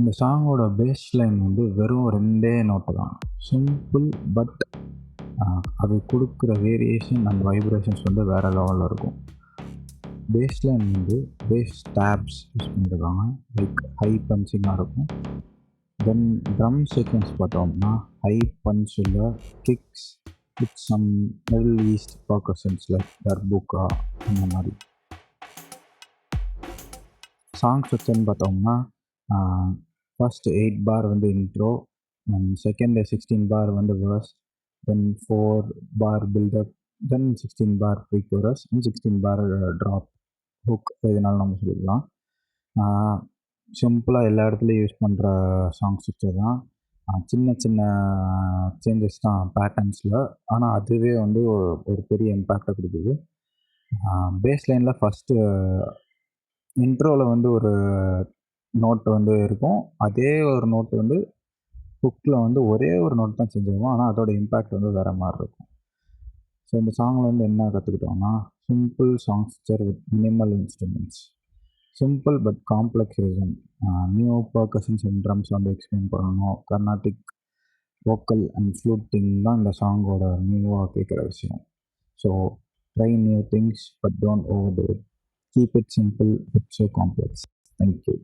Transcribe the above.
இந்த சாங்கோட base line வந்து வெறும் 2 நோட்டு தான். சிம்பிள் பட் அது கொடுக்குற வேரியேஷன் அண்ட் வைப்ரேஷன்ஸ் வந்து வேறு லெவலில் இருக்கும். பேஸ் லைன் வந்து பேஸ் டேப்ஸ் யூஸ் பண்ணியிருக்காங்க, லைக் ஹை பஞ்சிங்காக இருக்கும். தென் ட்ரம் சீக்வன்ஸ் பார்த்தோம்னா ஹை பஞ்சில் kicks with some Middle East percussions like darbuka அந்த மாதிரி. சாங் ஸ்ட்ரக்சர்னு பார்த்தோம்னா ஃபர்ஸ்ட் 8 பார் வந்து இன்ட்ரோ, செகண்ட் 16 பார் வந்து வேர்ஸ், தென் 4 பார் பில்டப், தென் 16 பார் ப்ரீ கோரஸ், 16 பார் ட்ராப் ஹுக் எதுனாலும் நம்ம சொல்லிக்கலாம். சிம்பிளாக எல்லா இடத்துலையும் யூஸ் பண்ணுற சாங் ஸ்ட்ரக்சர் தான். சின்ன சின்ன சேஞ்சஸ் தான் பேட்டர்ன்ஸில், ஆனால் அதுவே வந்து ஒரு பெரிய இம்பேக்டை கொடுக்குது. பேஸ் லைனில் ஃபஸ்ட்டு இன்ட்ரோவில் வந்து ஒரு நோட்டு வந்து இருக்கும், அதே ஒரு நோட்டு வந்து ஹுக்கில் வந்து ஒரே ஒரு நோட் தான் சேஞ்ச் ஆகும், ஆனால் அதோட இம்பேக்ட் வந்து வேறு மாதிரி இருக்கும். ஸோ இந்த சாங்கில் வந்து என்ன கற்றுக்கிட்டோம்னா, simple song structure with minimal instruments, simple but complex reason, new percussions and drums வந்து எக்ஸ்பிளைன் பண்ணணும், கர்நாடிக் வோக்கல் அண்ட் ஃப்ளூட்டிங் தான் இந்த சாங்கோட நியூவாக கேட்குற விஷயம். So try new things but don't over to it, keep it simple but so complex. Thank you.